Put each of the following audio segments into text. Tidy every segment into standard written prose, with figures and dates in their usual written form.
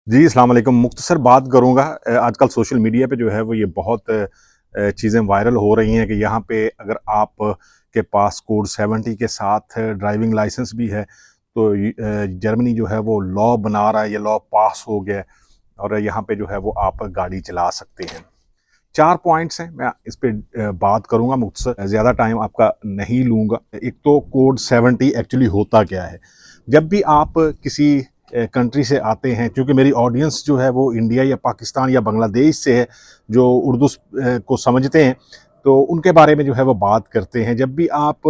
जी, अस्सलाम वालेकुम। मुख्तसर बात करूँगा। आजकल सोशल मीडिया पे जो है वो ये बहुत चीज़ें वायरल हो रही हैं कि यहाँ पे अगर आप के पास कोड 70 के साथ ड्राइविंग लाइसेंस भी है, तो जर्मनी जो है वो लॉ बना रहा है, ये लॉ पास हो गया है और यहाँ पे जो है वो आप गाड़ी चला सकते हैं। 4 पॉइंट्स हैं, मैं इस पे बात करूँगा मुख्तसर, ज़्यादा टाइम आपका नहीं लूँगा। एक तो कोड 70 एक्चुअली होता क्या है? जब भी आप किसी कंट्री से आते हैं, क्योंकि मेरी ऑडियंस जो है वो इंडिया या पाकिस्तान या बांग्लादेश से है, जो उर्दू को समझते हैं, तो उनके बारे में जो है वो बात करते हैं। जब भी आप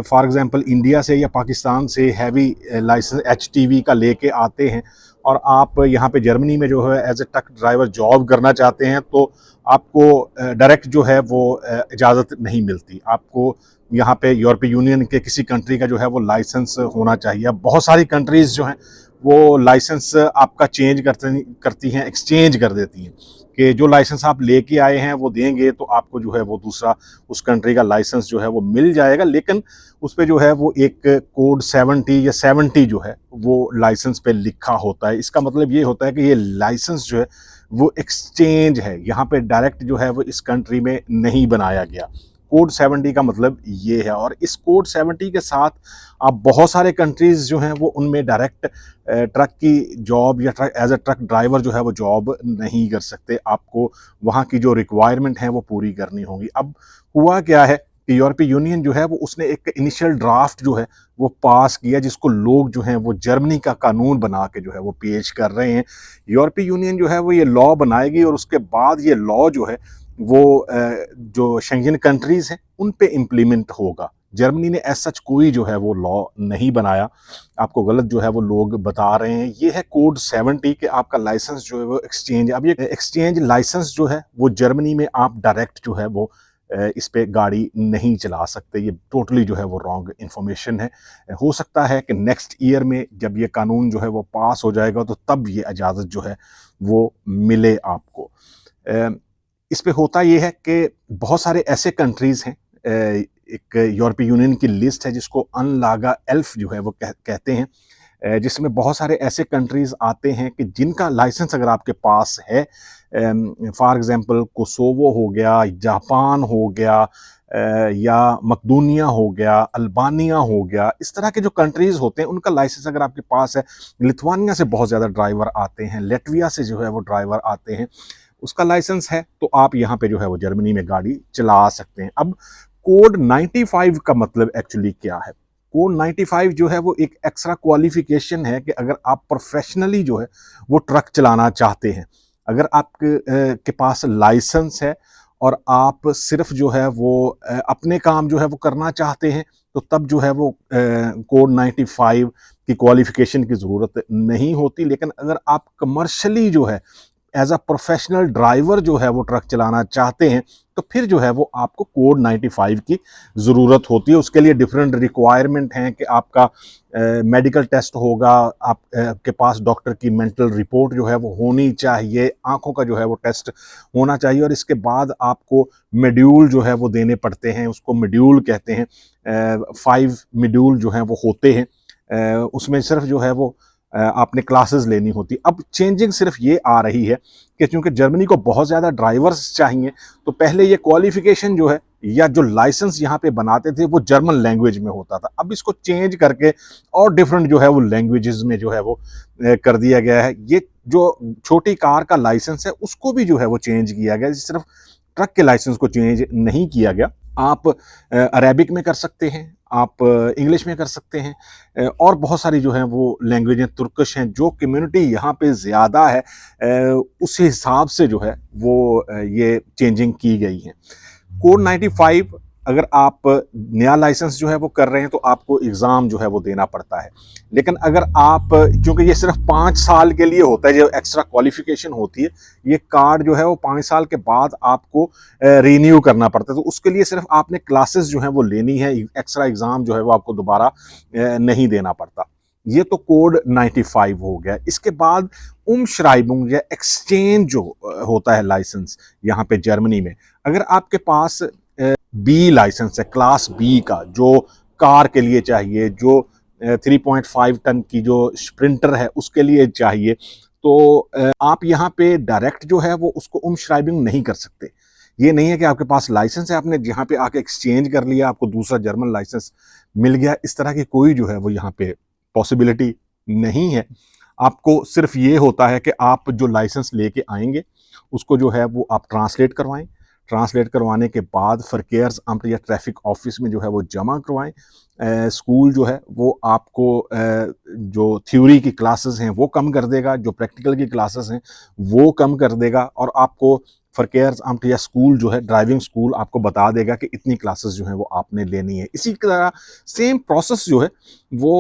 फॉर एग्ज़ाम्पल इंडिया से या पाकिस्तान से हैवी लाइसेंस एचटीवी का लेके आते हैं और आप यहाँ पे जर्मनी में जो है as a truck driver job करना चाहते हैं, तो आपको डायरेक्ट जो है वो इजाज़त नहीं मिलती। आपको यहाँ पे यूरोपीय यूनियन के किसी कंट्री का जो है वो लाइसेंस होना चाहिए। अब बहुत सारी कंट्रीज़ जो हैं वो लाइसेंस आपका चेंज करती हैं, एक्सचेंज कर देती हैं कि जो लाइसेंस आप लेके आए हैं वो देंगे तो आपको जो है वो दूसरा उस कंट्री का लाइसेंस जो है वो मिल जाएगा। लेकिन उस पे जो है वो एक कोड 70 या 70 जो है वो लाइसेंस पे लिखा होता है। इसका मतलब ये होता है कि ये लाइसेंस जो है वो एक्सचेंज है, यहाँ पे डायरेक्ट जो है वो इस कंट्री में नहीं बनाया गया। कोड 70 का मतलब ये है और इस कोड 70 के साथ आप बहुत सारे कंट्रीज़ जो हैं वो उनमें डायरेक्ट ट्रक की जॉब या truck as a truck driver जो है वो जॉब नहीं कर सकते। आपको वहाँ की जो रिक्वायरमेंट है वो पूरी करनी होगी। अब हुआ क्या है कि यूरोपीय यूनियन जो है वो उसने एक इनिशियल ड्राफ्ट जो है वो पास किया, जिसको लोग जो हैं वो जर्मनी का कानून बना के जो है वो पेश कर रहे हैं। यूरोपीय यूनियन जो है वो ये लॉ बनाएगी और उसके बाद ये लॉ जो है वो जो शेंगन कंट्रीज़ हैं उन पे इम्प्लीमेंट होगा। जर्मनी ने एज़ सच कोई जो है वो लॉ नहीं बनाया। आपको गलत जो है वो लोग बता रहे हैं। ये है कोड 70 कि आपका लाइसेंस जो है वो एक्सचेंज, अब ये एक्सचेंज लाइसेंस जो है वो जर्मनी में आप डायरेक्ट जो है वो इस पे गाड़ी नहीं चला सकते। ये टोटली जो है वो रॉन्ग इन्फॉर्मेशन है। हो सकता है कि नेक्स्ट ईयर में जब ये कानून जो है वो पास हो जाएगा तो तब ये इजाज़त जो है वो मिले आपको। अ, इस पे होता ये है कि बहुत सारे ऐसे कंट्रीज़ हैं, एक यूरोपीय यूनियन की लिस्ट है जिसको अनलागा एल्फ जो है वो कहते हैं, जिसमें बहुत सारे ऐसे कंट्रीज़ आते हैं कि जिनका लाइसेंस अगर आपके पास है, फॉर एग्ज़ाम्पल कोसोवो हो गया, जापान हो गया, या मकदूनिया हो गया, अल्बानिया हो गया, इस तरह के जो कंट्रीज़ होते हैं उनका लाइसेंस अगर आपके पास है। लिथुआनिया से बहुत ज़्यादा ड्राइवर आते हैं, लैटविया से जो है वो ड्राइवर आते हैं, उसका लाइसेंस है तो आप यहाँ पे जो है वो जर्मनी में गाड़ी चला सकते हैं। अब कोड 95 का मतलब एक्चुअली क्या है? कोड 95 जो है वो एक एक्स्ट्रा क्वालिफिकेशन है कि अगर आप प्रोफेशनली जो है वो ट्रक चलाना चाहते हैं, अगर आपके के पास लाइसेंस है और आप सिर्फ जो है वो अपने काम जो है वो करना चाहते हैं, तो तब जो है वो कोड 95 की क्वालिफिकेशन की ज़रूरत नहीं होती। लेकिन अगर आप कमर्शियली जो है एज अ प्रोफेशनल ड्राइवर जो है वो ट्रक चलाना चाहते हैं, तो फिर जो है वो आपको कोड 95 की ज़रूरत होती है। उसके लिए डिफरेंट रिक्वायरमेंट हैं कि आपका मेडिकल टेस्ट होगा, आप के पास डॉक्टर की मेंटल रिपोर्ट जो है वो होनी चाहिए, आंखों का जो है वो टेस्ट होना चाहिए और इसके बाद आपको मॉड्यूल जो है वो देने पड़ते हैं, उसको मॉड्यूल कहते हैं। 5 मॉड्यूल जो हैं वो होते हैं, उसमें सिर्फ जो है वो आपने क्लासेस लेनी होती। अब चेंजिंग सिर्फ ये आ रही है कि चूंकि जर्मनी को बहुत ज़्यादा ड्राइवर्स चाहिए, तो पहले ये क्वालिफिकेशन जो है या जो लाइसेंस यहाँ पे बनाते थे वो जर्मन लैंग्वेज में होता था। अब इसको चेंज करके और डिफरेंट जो है वो लैंग्वेजेस में जो है वो कर दिया गया है। ये जो छोटी कार का लाइसेंस है उसको भी जो है वो चेंज किया गया, सिर्फ ट्रक के लाइसेंस को चेंज नहीं किया गया। आप अरेबिक में कर सकते हैं, आप इंग्लिश में कर सकते हैं, और बहुत सारी जो हैं वो लैंग्वेजें, तुर्किश हैं, जो कम्युनिटी यहाँ पे ज़्यादा है उस हिसाब से जो है वो ये चेंजिंग की गई है। कोड 95 अगर आप नया लाइसेंस जो है वो कर रहे हैं तो आपको एग्ज़ाम जो है वो देना पड़ता है। लेकिन अगर आप, क्योंकि ये सिर्फ 5 साल के लिए होता है, जो एक्स्ट्रा क्वालिफिकेशन होती है, ये कार्ड जो है वो 5 साल के बाद आपको रीन्यू करना पड़ता है, तो उसके लिए सिर्फ आपने क्लासेस जो हैं वो लेनी है, एक्स्ट्रा एग्ज़ाम जो है वो आपको दोबारा नहीं देना पड़ता। ये तो कोड 95 हो गया। इसके बाद उमश्राइबुंग या एक्सचेंज जो होता है लाइसेंस यहाँ पे जर्मनी में, अगर आपके पास बी लाइसेंस है, क्लास बी का, जो कार के लिए चाहिए, जो 3.5 टन की जो स्प्रिंटर है उसके लिए चाहिए, तो आप यहाँ पे डायरेक्ट जो है वो उसको उमश्राइबिंग नहीं कर सकते। ये नहीं है कि आपके पास लाइसेंस है, आपने यहाँ पे आके एक्सचेंज कर लिया, आपको दूसरा जर्मन लाइसेंस मिल गया, इस तरह की कोई जो है वो यहाँ पे पॉसिबिलिटी नहीं है। आपको सिर्फ ये होता है कि आप जो लाइसेंस लेके आएंगे उसको जो है वो आप ट्रांसलेट करवाएं, ट्रांसलेट करवाने के बाद फरकेयर्स अम्ट या ट्रैफिक ऑफिस में जो है वो जमा करवाएं। स्कूल जो है वो आपको जो थ्योरी की क्लासेस हैं वो कम कर देगा, जो प्रैक्टिकल की क्लासेस हैं वो कम कर देगा, और आपको फरकेयर्स अम्ट या स्कूल जो है ड्राइविंग स्कूल आपको बता देगा कि इतनी क्लासेस जो है वो आपने लेनी है। इसी तरह सेम प्रोसेस जो है वो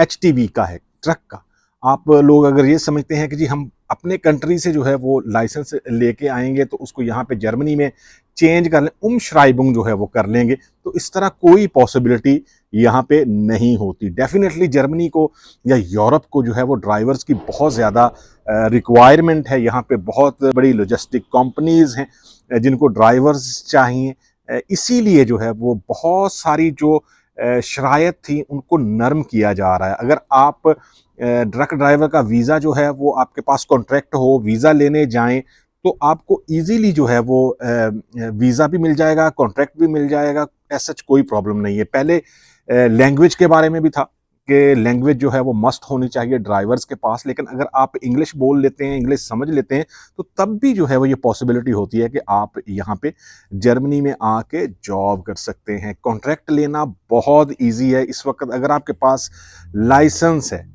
HTV का है, ट्रक का। आप लोग अगर ये समझते हैं कि जी हम अपने कंट्री से जो है वो लाइसेंस लेके आएंगे तो उसको यहाँ पे जर्मनी में चेंज कर लें, उमश्राइबुंग जो है वो कर लेंगे, तो इस तरह कोई पॉसिबिलिटी यहाँ पे नहीं होती। डेफिनेटली जर्मनी को या यूरोप को जो है वो ड्राइवर्स की बहुत ज़्यादा रिक्वायरमेंट है। यहाँ पे बहुत बड़ी लॉजिस्टिक कंपनीज हैं जिनको ड्राइवर्स चाहिए, इसीलिए जो है वो बहुत सारी जो शरायत थी उनको नरम किया जा रहा है। अगर आप ट्रक ड्राइवर का वीज़ा जो है वो आपके पास कॉन्ट्रैक्ट हो, वीज़ा लेने जाएं तो आपको इजीली जो है वो वीज़ा भी मिल जाएगा, कॉन्ट्रैक्ट भी मिल जाएगा, ऐसा कोई प्रॉब्लम नहीं है। पहले लैंग्वेज के बारे में भी था कि लैंग्वेज जो है वो मस्ट होनी चाहिए ड्राइवर्स के पास, लेकिन अगर आप इंग्लिश बोल लेते हैं, इंग्लिश समझ लेते हैं, तो तब भी जो है वो ये पॉसिबिलिटी होती है कि आप यहाँ पे जर्मनी में आके जॉब कर सकते हैं। कॉन्ट्रैक्ट लेना बहुत ईजी है इस वक्त। अगर आपके पास लाइसेंस है,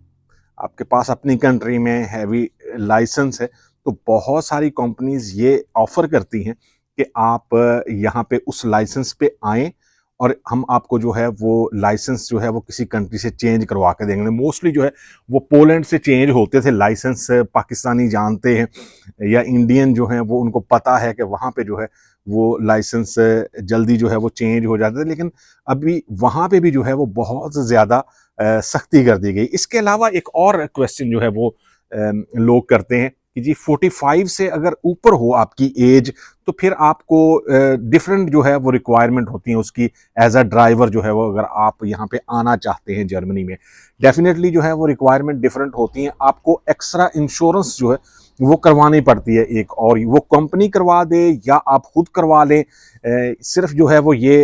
आपके पास अपनी कंट्री में हैवी लाइसेंस है, तो बहुत सारी कंपनीज ये ऑफर करती हैं कि आप यहाँ पे उस लाइसेंस पे आएँ और हम आपको जो है वो लाइसेंस जो है वो किसी कंट्री से चेंज करवा के देंगे। मोस्टली जो है वो पोलैंड से चेंज होते थे लाइसेंस, पाकिस्तानी जानते हैं या इंडियन जो हैं वो उनको पता है कि वहाँ पे जो है वो लाइसेंस जल्दी जो है वो चेंज हो जाते थे, लेकिन अभी वहाँ पे भी जो है वो बहुत ज़्यादा सख्ती कर दी गई। इसके अलावा एक और क्वेश्चन जो है वो लोग करते हैं कि जी 45 से अगर ऊपर हो आपकी एज तो फिर आपको डिफरेंट जो है वो रिक्वायरमेंट होती है उसकी एज अ ड्राइवर जो है वो, अगर आप यहाँ पे आना चाहते हैं जर्मनी में, डेफिनेटली जो है वो रिक्वायरमेंट डिफरेंट होती हैं। आपको एक्स्ट्रा इंश्योरेंस जो है वो करवानी पड़ती है एक, और वो कंपनी करवा दे या आप खुद करवा लें, सिर्फ जो है वो ये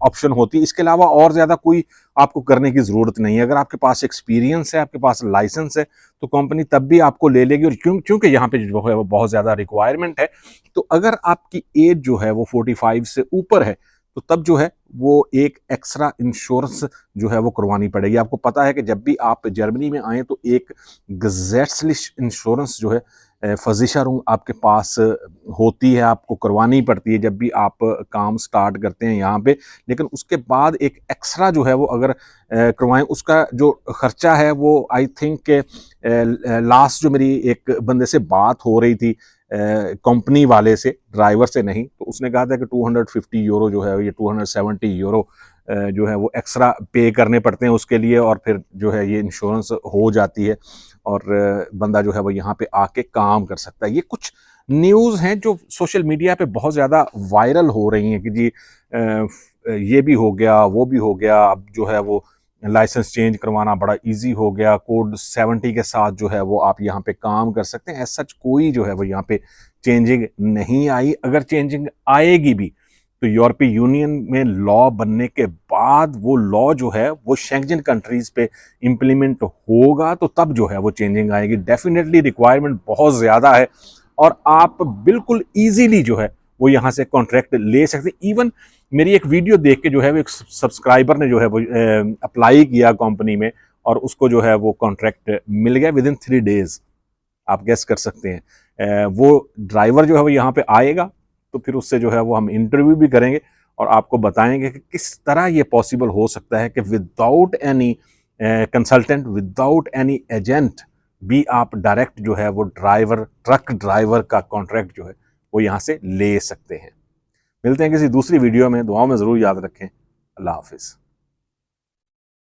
ऑप्शन होती है। इसके अलावा और ज़्यादा कोई आपको करने की ज़रूरत नहीं है। अगर आपके पास एक्सपीरियंस है, आपके पास लाइसेंस है, तो कंपनी तब भी आपको ले लेगी। और क्योंकि यहाँ पे जो है वो बहुत ज़्यादा रिक्वायरमेंट है, तो अगर आपकी एज जो है वो 45 से ऊपर है तो तब जो है वो एक एक्स्ट्रा इंश्योरेंस जो है वो करवानी पड़ेगी। आपको पता है कि जब भी आप जर्मनी में आए तो एक गेसेटलिश इंश्योरेंस जो है versicherung आपके पास होती है, आपको करवानी पड़ती है जब भी आप काम स्टार्ट करते हैं यहाँ पे। लेकिन उसके बाद एक एक्स्ट्रा जो है वो अगर करवाएं, उसका जो खर्चा है वो आई थिंक लास्ट जो मेरी एक बंदे से बात हो रही थी कंपनी वाले से, ड्राइवर से नहीं, तो उसने कहा था कि 250 यूरो जो है, ये 270 यूरो जो है वो एक्स्ट्रा पे करने पड़ते हैं उसके लिए, और फिर जो है ये इंश्योरेंस हो जाती है और बंदा जो है वो यहाँ पे आके काम कर सकता है। ये कुछ न्यूज़ हैं जो सोशल मीडिया पे बहुत ज़्यादा वायरल हो रही हैं कि जी ये भी हो गया, वो भी हो गया, अब जो है वो लाइसेंस चेंज करवाना बड़ा इजी हो गया, कोड 70 के साथ जो है वो आप यहाँ पे काम कर सकते हैं। ऐसा कोई जो है वो यहाँ पे चेंजिंग नहीं आई। अगर चेंजिंग आएगी भी तो यूरोपीय यूनियन में लॉ बनने के बाद वो लॉ जो है वो शेंगन कंट्रीज पे इम्प्लीमेंट होगा, तो तब जो है वो चेंजिंग आएगी। डेफिनेटली रिक्वायरमेंट बहुत ज़्यादा है और आप बिल्कुल ईजीली जो है वो यहाँ से कॉन्ट्रैक्ट ले सकते हैं। इवन मेरी एक वीडियो देख के जो है वो एक सब्सक्राइबर ने जो है वो अप्लाई किया कंपनी में और उसको जो है वो कॉन्ट्रैक्ट मिल गया विद इन 3 डेज। आप गेस कर सकते हैं वो ड्राइवर जो है वो यहाँ पे आएगा तो फिर उससे जो है वो हम इंटरव्यू भी करेंगे और आपको बताएंगे कि किस तरह ये पॉसिबल हो सकता है कि without any consultant, without any agent भी आप डायरेक्ट जो है वो ड्राइवर, ट्रक ड्राइवर का कॉन्ट्रैक्ट जो है वो यहाँ से ले सकते हैं। मिलते हैं किसी दूसरी वीडियो में, दुआओं में ज़रूर याद रखें। अल्लाह हाफिज़।